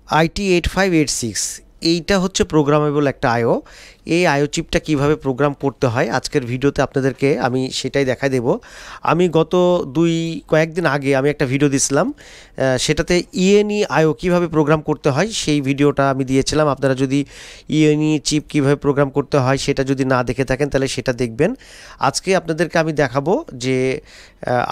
IT8586 এইটা হচ্ছে programmable একটা আইও। এই আইও চিপটা কিভাবে প্রোগ্রাম করতে হয় আজকের ভিডিওতে আপনাদেরকে আমি সেটাই দেখাই দেব। আমি গত কয়েকদিন আগে আমি একটা ভিডিও দিয়েছিলাম, সেটাতে ইএনই আইও কিভাবে প্রোগ্রাম করতে হয় সেই ভিডিওটা আমি দিয়েছিলাম। আপনারা যদি ইএনই চিপ কিভাবে প্রোগ্রাম করতে হয় সেটা যদি না দেখে থাকেন তাহলে সেটা দেখবেন। আজকে আপনাদেরকে আমি দেখাবো যে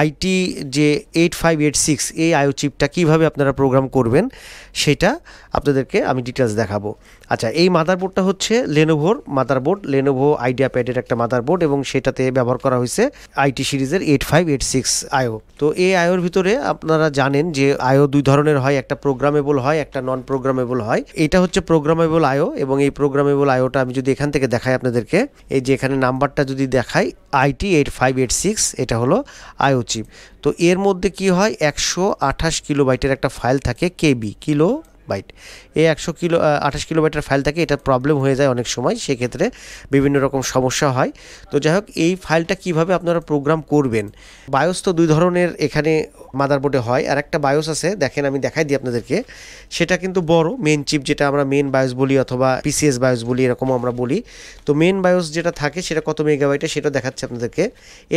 আইটি যে 8586 এই আইও চিপটা কিভাবে আপনারা প্রোগ্রাম করবেন সেটা আপনাদেরকে আমি ডিটেলস দেখাবো। আচ্ছা, এই মাদারবোর্ডটা হচ্ছে লেনোভোর মাদারবোর্ড, লেনোভো আইডিয়াপ্যাডের একটা মাদারবোর্ড, এবং সেটাতে ব্যবহার করা হয়েছে আইটি সিরিজের 8586 আইও। তো এই আইওর ভিতরে আপনারা জানেন যে আইও দুই ধরনের হয়, একটা প্রোগ্রামেবল হয়, একটা নন প্রোগ্রামেবল হয়। এটা হচ্ছে প্রোগ্রামেবল আইও, এবং এই প্রোগ্রামেবল আইওটা আমি যদি এখান থেকে দেখাই আপনাদেরকে, এই যে এখানে নাম্বারটা যদি দেখাই IT8586, এটা হলো আইও চিপ। তো এর মধ্যে কি হয়, 128 কিলোবাইটের একটা ফাইল থাকে, কেবি কিলো বাইট। এই 128 কিলোবাইটের ফাইল থাকে, এটা প্রবলেম হয়ে যায় অনেক সময়, সেক্ষেত্রে বিভিন্ন রকম সমস্যা হয়। তো যাই হোক, এই ফাইলটা কিভাবে আপনারা প্রোগ্রাম করবেন, বায়োস তো দুই ধরনের এখানে মাদারবোর্ডে হয়, আর একটা বায়োস আছে, দেখেন আমি দেখাই দিই আপনাদেরকে। সেটা কিন্তু বড় মেন চিপ, যেটা আমরা মেন বায়োস বলি অথবা পিসিএস বায়োস বলি, এরকমও আমরা বলি। তো মেন বায়োস যেটা থাকে সেটা কত মেগাবাইটের সেটা দেখাচ্ছে আপনাদেরকে।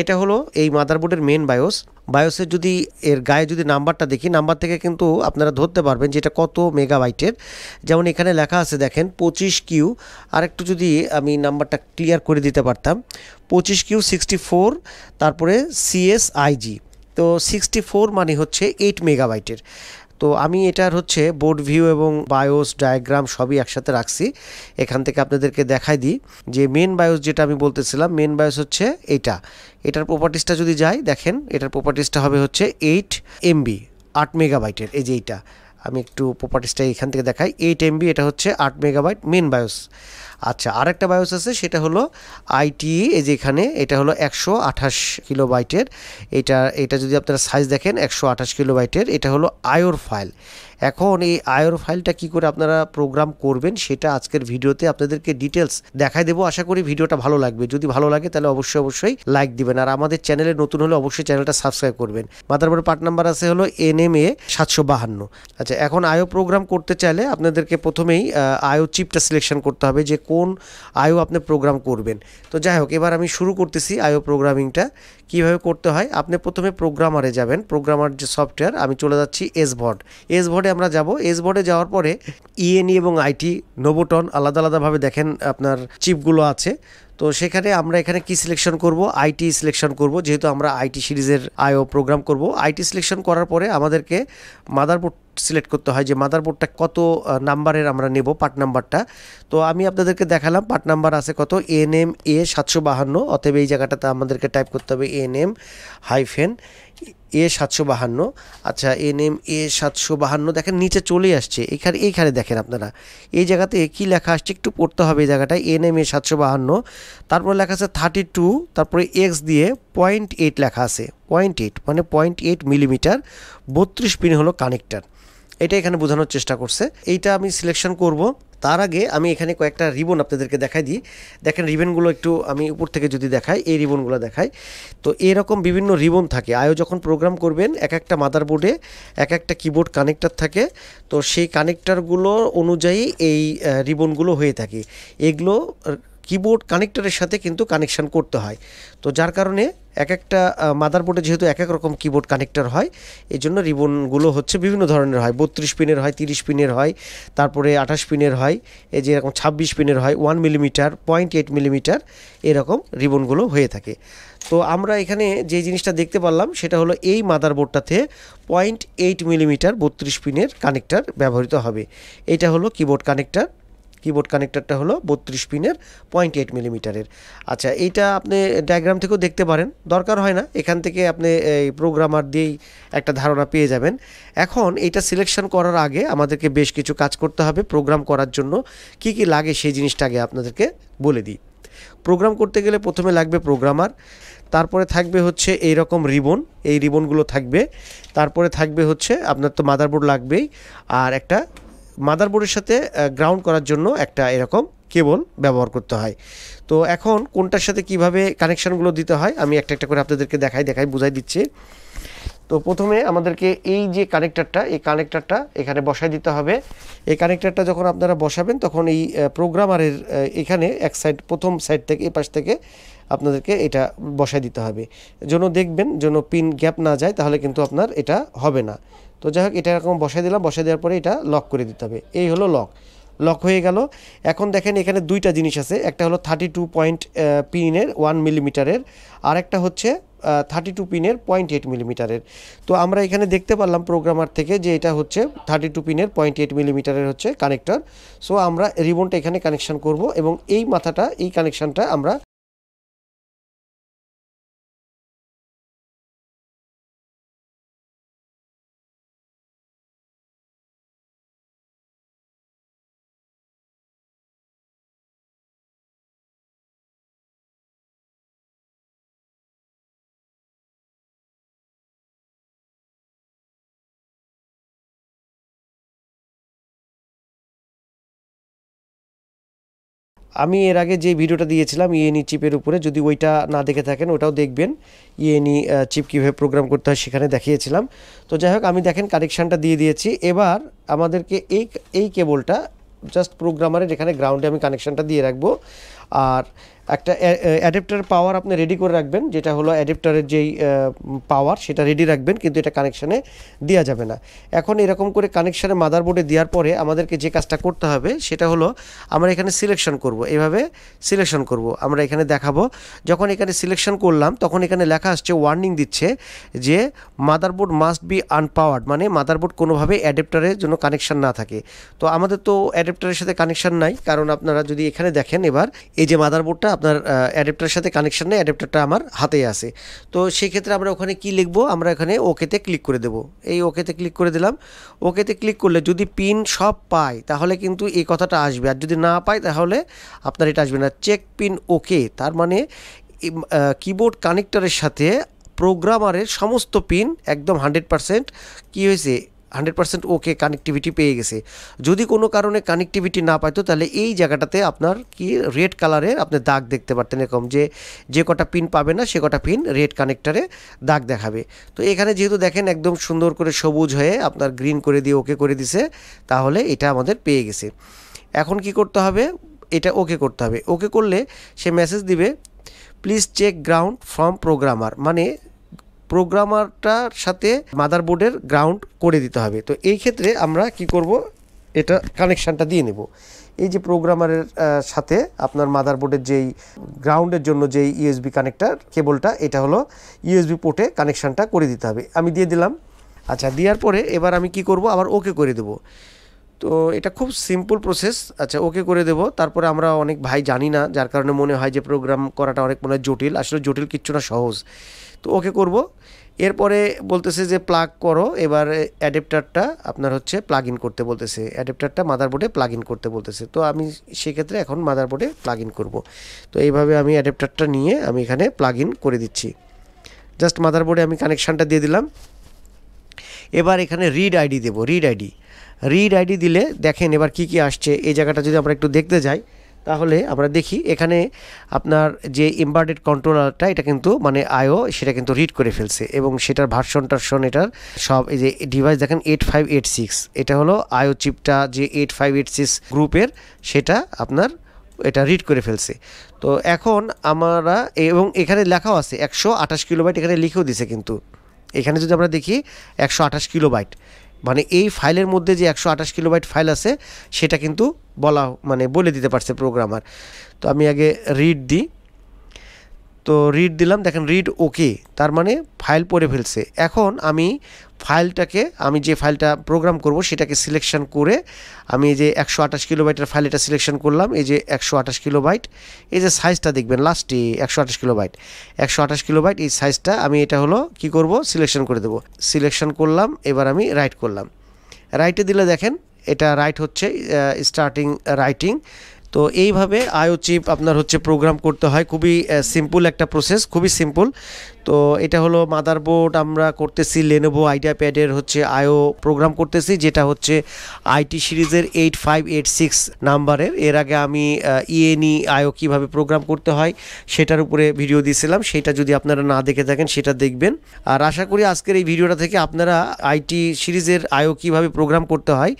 এটা হলো এই মাদারবোর্ডের মেন বায়োস। বায়োসের যদি এর গায়ে যদি নাম্বারটা দেখি, নাম্বার থেকে কিন্তু আপনারা ধরতে পারবেন যে এটা কত মেগাবাইটের। যেমন এখানে লেখা আছে দেখেন 25Q, আর একটু যদি আমি নাম্বারটা ক্লিয়ার করে দিতে পারতাম, 25Q64, তারপরে CSIG। তো 64 মানে হচ্ছে 8 মেগাবাইটের। তো আমি এটার হচ্ছে বোর্ড ভিউ এবং বায়োস ডায়াগ্রাম সবই একসাথে রাখছি। এখান থেকে আপনাদেরকে দেখাই দিই যে মেন বায়োস যেটা আমি বলতেছিলাম, মেন বায়োস হচ্ছে এটার প্রপার্টিসটা যদি যাই, দেখেন এটার প্রপার্টিসটা হবে হচ্ছে 8 MB, 8 মেগাবাইটের। এই যে এইটা আমি একটু প্রপার্টিসটা এখান থেকে দেখাই, 8 MB, এটা হচ্ছে 8 মেগাবাইট মেন বায়োস। আচ্ছা, আরেকটা বায়োস আছে, সেটা হলো ITE, এই যে এখানে এটা হলো 128 কিলোবাইটের। এটা যদি আপনারা সাইজ দেখেন 128 কিলোবাইটের, এটা হলো আইওর ফাইল। এখন এই আইওর ফাইলটা কি করে আপনারা প্রোগ্রাম করবেন সেটা আজকের ভিডিওতে আপনাদেরকে ডিটেলস দেখাই দেবো। আশা করি ভিডিওটা ভালো লাগবে। যদি ভালো লাগে তাহলে অবশ্যই লাইক দিবেন, আর আমাদের চ্যানেলে নতুন হলে অবশ্যই চ্যানেলটা সাবস্ক্রাইব করবেন। মাদারবোর্ডের পার্ট নাম্বার আছে হলো NMA 752। আচ্ছা, এখন আইও প্রোগ্রাম করতে চাইলে আপনাদেরকে প্রথমেই আইও চিপটা সিলেকশন করতে হবে যে কোন আইও আপনি প্রোগ্রাম করবেন। তো যাই হোক, এবার আমি শুরু করতেছি আইও প্রোগ্রামিংটা কিভাবে করতে হয়। আপনি প্রথমে প্রোগ্রামারে যাবেন, প্রোগ্রামার যে সফটওয়্যার, আমি চলে যাচ্ছি এসভোর্ডে আমরা যাব। এসভোর্ডে যাওয়ার পরে ইএনই এবং আইটি নোভোটন আলাদাভাবে দেখেন আপনার চিপগুলো আছে। তো সেখানে আমরা এখানে কি সিলেকশন করব, আইটি সিলেকশন করব, যেহেতু আমরা আইটি সিরিজের আইও প্রোগ্রাম করব। আইটি সিলেকশন করার পরে আমাদেরকে মাদারবোর্ড সিলেক্ট করতে হয় যে মাদারবোর্ডটা কত নাম্বারের আমরা নেব, পার্ট নাম্বারটা। তো আমি আপনাদেরকে দেখালাম পার্ট নাম্বার আছে কত, NMA 752। অতএব এই জায়গাটাতে আমাদেরকে টাইপ করতে হবে NM-A 752। আচ্ছা, NMA 752 দেখেন নিচে চলে আসছে। এইখানে দেখেন আপনারা এই জায়গাতে কি লেখা আসছে একটু পড়তে হবে। এই জায়গাটায় NMA 752, তারপরে লেখা আছে 32, তারপরে X দিয়ে 0.8 লেখা আছে। 0.8 মানে 0.8 মিলিমিটার, 32 পিন হলো কানেক্টর। এটা এখানে বোঝানোর চেষ্টা করছে। এইটা আমি সিলেকশন করব। তার আগে আমি এখানে কয়েকটা রিবন আপনাদেরকে দেখাই দিই। দেখেন রিবনগুলো একটু আমি উপর থেকে যদি দেখাই, এই রিবনগুলো দেখাই। তো এরকম বিভিন্ন রিবন থাকে। আইও যখন প্রোগ্রাম করবেন এক একটা মাদারবোর্ডে এক একটা কিবোর্ড কানেক্টর থাকে। তো সেই কানেক্টরগুলো অনুযায়ী এই রিবনগুলো হয়ে থাকে। এগুলো কিবোর্ড কানেক্টরের সাথে কিন্তু কানেকশান করতে হয়। তো যার কারণে এক একটা মাদারবোর্ডে যেহেতু এক এক রকম কিবোর্ড কানেক্টর হয়, এই জন্য রিবনগুলো হচ্ছে বিভিন্ন ধরনের হয়। 32 পিনের হয়, 30 পিনের হয়, তারপরে 28 পিনের হয়, এই যে এরকম 26 পিনের হয়, 1 মিলিমিটার, 0.8 মিলিমিটার, এরকম রিবনগুলো হয়ে থাকে। তো আমরা এখানে যে জিনিসটা দেখতে পারলাম সেটা হলো এই মাদারবোর্ডটাতে 0.8 মিলিমিটার 32 পিনের কানেক্টর ব্যবহৃত হবে। এটা হলো কিবোর্ড কানেক্টরটা হলো 32 পিনের 0.8 মিলিমিটারের। আচ্ছা, এইটা আপনি ডায়াগ্রাম থেকেও দেখতে পারেন, দরকার হয় না, এখান থেকে আপনি এই প্রোগ্রামার দিয়েই একটা ধারণা পেয়ে যাবেন। এখন এইটা সিলেকশন করার আগে আমাদেরকে বেশ কিছু কাজ করতে হবে। প্রোগ্রাম করার জন্য কি কি লাগে সেই জিনিসটা আগে আপনাদেরকে বলে দিই। প্রোগ্রাম করতে গেলে প্রথমে লাগবে প্রোগ্রামার, তারপরে থাকবে হচ্ছে এই রকম রিবন, এই রিবনগুলো থাকবে। তারপরে থাকবে হচ্ছে আপনার তো মাদারবোর্ড লাগবেই, আর একটা মাদারবোর্ডের সাথে গ্রাউন্ড করার জন্য একটা এরকম কেবল ব্যবহার করতে হয়। তো এখন কোনটার সাথে কিভাবে কানেকশানগুলো দিতে হয় আমি একটা একটা করে আপনাদেরকে দেখাই বুঝাই দিচ্ছি। তো প্রথমে আমাদেরকে এই যে কানেক্টরটা, এই কানেক্টরটা এখানে বসায় দিতে হবে। এই কানেক্টরটা যখন আপনারা বসাবেন তখন এই প্রোগ্রামারের এখানে এক সাইড, প্রথম সাইড থেকে এই পাশ থেকে আপনাদেরকে এটা বসায় দিতে হবে, যেন দেখবেন যেন পিন গ্যাপ না যায়, তাহলে কিন্তু আপনার এটা হবে না। তো যাই হোক, এটা এরকম বসায় দিলাম, বসায় দেওয়ার পরে এটা লক করে দিতে হবে। এই হলো লক হয়ে গেল। এখন দেখেন এখানে দুইটা জিনিস আছে, একটা হলো 32 পয়েন্ট পিনের 1 মিলিমিটারের, আর একটা হচ্ছে 32 পিনের 0.8 মিলিমিটারের। তো আমরা এখানে দেখতে পারলাম প্রোগ্রামার থেকে যে এটা হচ্ছে 32 পিনের 0.8 মিলিমিটারের হচ্ছে কানেক্টর। সো আমরা রিবনটা এখানে কানেকশন করব এবং এই মাথাটা, এই কানেকশনটা আমরা আমি এর আগে যে ভিডিওটা দিয়েছিলাম ইএনই চিপের উপরে, যদি ওইটা না দেখে থাকেন ওটাও দেখবেন। ইএনই চিপ কীভাবে প্রোগ্রাম করতে হয় সেখানে দেখিয়েছিলাম। তো যাই হোক, আমি দেখেন কানেকশানটা দিয়ে দিয়েছি। এবার আমাদেরকে এই কেবলটা জাস্ট প্রোগ্রামারের এখানে গ্রাউন্ডে আমি কানেকশানটা দিয়ে রাখবো। আর একটা অ্যাডাপ্টার পাওয়ার আপনি রেডি করে রাখবেন, যেটা হলো অ্যাডাপ্টারের যেই পাওয়ার সেটা রেডি রাখবেন, কিন্তু এটা কানেকশানে দেওয়া যাবে না। এখন এরকম করে কানেকশানে মাদারবোর্ডে দেওয়ার পরে আমাদেরকে যে কাজটা করতে হবে সেটা হলো আমরা এখানে সিলেকশন করব, এভাবে সিলেকশন করব। আমরা এখানে দেখাবো, যখন এখানে সিলেকশন করলাম তখন এখানে লেখা আসছে, ওয়ার্নিং দিচ্ছে যে মাদারবোর্ড মাস্ট বি আনপাওয়ার্ড, মানে মাদারবোর্ড কোনোভাবে অ্যাডাপ্টারের জন্য কানেকশান না থাকে। তো আমাদের তো অ্যাডাপ্টারের সাথে কানেকশান নাই, কারণ আপনারা যদি এখানে দেখেন এবার এই যে মাদারবোর্ডটা আপনার অ্যাডাপ্টারের সাথে কানেকশান নেই, অ্যাডাপ্টারটা আমার হাতেই আছে। তো সেই ক্ষেত্রে আমরা ওখানে কি লিখবো, আমরা এখানে ওকেতে ক্লিক করে দেব। এই ওকেতে ক্লিক করে দিলাম। ওকেতে ক্লিক করলে যদি পিন সব পায় তাহলে কিন্তু এই কথাটা আসবে, আর যদি না পায় তাহলে আপনার এটা আসবে না। চেক পিন ওকে, তার মানে কিবোর্ড কানেক্টরের সাথে প্রোগ্রামারের সমস্ত পিন একদম 100% কী হয়েছে, 100% ওকে কানেক্টিভিটি পেয়ে গেছে। যদি কোনো কারণে কানেক্টিভিটি না পাইতো তাহলে এই জায়গাটাতে আপনার কি রেড কালারের আপনি দাগ দেখতে পারতেন, এরকম যে কটা পিন পাবে না সে কটা পিন রেড কানেক্টারে দাগ দেখাবে। তো এখানে যেহেতু দেখেন একদম সুন্দর করে সবুজ হয়ে আপনার গ্রিন করে দিয়ে ওকে করে দিছে, তাহলে এটা আমাদের পেয়ে গেছে। এখন কি করতে হবে, এটা ওকে করতে হবে। ওকে করলে সে মেসেজ দিবে, please check ground from programmer, মানে প্রোগ্রামারটার সাথে মাদারবোর্ডের গ্রাউন্ড করে দিতে হবে। তো এই ক্ষেত্রে আমরা কি করব, এটা কানেকশানটা দিয়ে নেব। এই যে প্রোগ্রামারের সাথে আপনার মাদারবোর্ডের যেই গ্রাউন্ডের জন্য যেই ইউএসবি কানেক্টর কেবলটা, এটা হলো ইউএসবি পোর্টে কানেকশানটা করে দিতে হবে। আমি দিয়ে দিলাম। আচ্ছা, দেওয়ার পরে এবার আমি কি করব, আবার ওকে করে দেব। তো এটা খুব সিম্পল প্রসেস। আচ্ছা, ওকে করে দেব। তারপরে আমরা অনেক ভাই জানি না, যার কারণে মনে হয় যে প্রোগ্রাম করাটা অনেক মনে হয় জটিল, আসলে জটিল কিচ্ছু না, সহজ। তো ওকে করব। এরপরে বলতেছে যে প্লাগ করো, এবার অ্যাডাপ্টারটা আপনার হচ্ছে প্লাগ ইন করতে বলতেছে, অ্যাডাপ্টারটা মাদারবোর্ডে প্লাগ ইন করতে বলতেছে। তো আমি সেক্ষেত্রে এখন মাদারবোর্ডে প্লাগ ইন করব। তো এইভাবে আমি অ্যাডাপ্টারটা নিয়ে আমি এখানে প্লাগ ইন করে দিচ্ছি। জাস্ট মাদারবোর্ডে আমি কানেকশানটা দিয়ে দিলাম। এবার এখানে রিড আইডি দেবো, রিড আইডি দিলে দেখেন এবার কি আসছে। এই জায়গাটা যদি আমরা একটু দেখতে যাই তাহলে আমরা দেখি এখানে আপনার যে এমবেডেড কন্ট্রোলারটা, এটা কিন্তু মানে আইও সেটা কিন্তু রিড করে ফেলছে, এবং সেটার ভার্সন এটার সব এই যে ডিভাইস দেখেন 8586, এটা হলো আইও চিপটা যে 8586 গ্রুপের, সেটা আপনার এটা রিড করে ফেলছে। তো এখন আমরা, এবং এখানে লেখাও আছে 128 কিলোবাইট, এখানে লিখেও দিছে, কিন্তু এখানে যদি আমরা দেখি 128 কিলোবাইট, মানে এই ফাইলের মধ্যে যে 128 কিলোবাইট ফাইল আছে সেটা কিন্তু বলে দিতে পারছে প্রোগ্রামার। তো আমি আগে রিড দিই। তো রিড দিলাম, দেখেন রিড ওকে, তার মানে ফাইল পড়ে ফেলছে। এখন আমি যে ফাইলটা প্রোগ্রাম করব সেটাকে সিলেকশন করে আমি এই যে 128 কিলোবাইটের ফাইল এটা সিলেকশন করলাম। এই যে 128 কিলোবাইট, এই যে সাইজটা দেখবেন লাস্টে 128 কিলোবাইট এই সাইজটা আমি এটা হলো কি করব, সিলেকশন করে দেব। সিলেকশন করলাম, এবার আমি রাইট করলাম। রাইটে দিলে দেখেন এটা রাইট হচ্ছে, স্টার্টিং রাইটিং। তো এইভাবে আইও চিপ আপনার হচ্ছে প্রোগ্রাম করতে হয়, খুবই সিম্পল একটা প্রসেস, খুবই সিম্পল। তো তো এটা হলো মাদারবোর্ড, আমরা করতেছি লেনোভো আইডিয়াপ্যাডের হচ্ছে আইও প্রোগ্রাম করতেছি, যেটা হচ্ছে আইটি সিরিজের 8586 নাম্বারের। এর আগে আমি ইএনই আইও কীভাবে প্রোগ্রাম করতে হয় সেটার উপরে ভিডিও দিয়েছিলাম, সেটা যদি আপনারা না দেখে থাকেন সেটা দেখবেন। আর আশা করি আজকের এই ভিডিওটা থেকে আপনারা আইটি সিরিজের আইও কীভাবে প্রোগ্রাম করতে হয়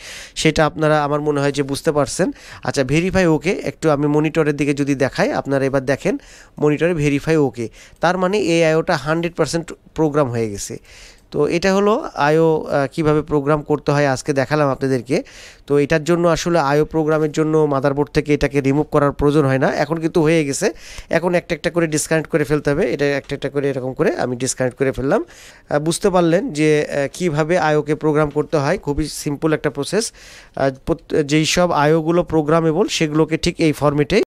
সেটা আপনারা আমার মনে হয় যে বুঝতে পারছেন। আচ্ছা, ভেরিফাই ওকে, একটু আমি মনিটরের দিকে যদি দেখাই, আপনারা এবার দেখেন মনিটরে ভেরিফাই ওকে, তার মানে এই আইওটা 100% প্রোগ্রাম হয়ে গেছে। তো এটা হলো আইও কিভাবে প্রোগ্রাম করতে হয় আজকে দেখালাম আপনাদেরকে। তো এটার জন্য আসলে আইও প্রোগ্রামের জন্য মাদারবোর্ড থেকে এটাকে রিমুভ করার প্রয়োজন হয় না, এখন কিন্তু হয়ে গেছে। এখন একটা একটা করে ডিসকানেক্ট করে ফেলতে হবে, এটা একটা একটা করে এরকম করে আমি ডিসকানেক্ট করে ফেললাম। বুঝতে পারলেন যে কিভাবে আইওকে প্রোগ্রাম করতে হয়, খুবই সিম্পল একটা প্রসেস। যেই সব আইওগুলো প্রোগ্রামেবল সেগুলোকে ঠিক এই ফরম্যাটে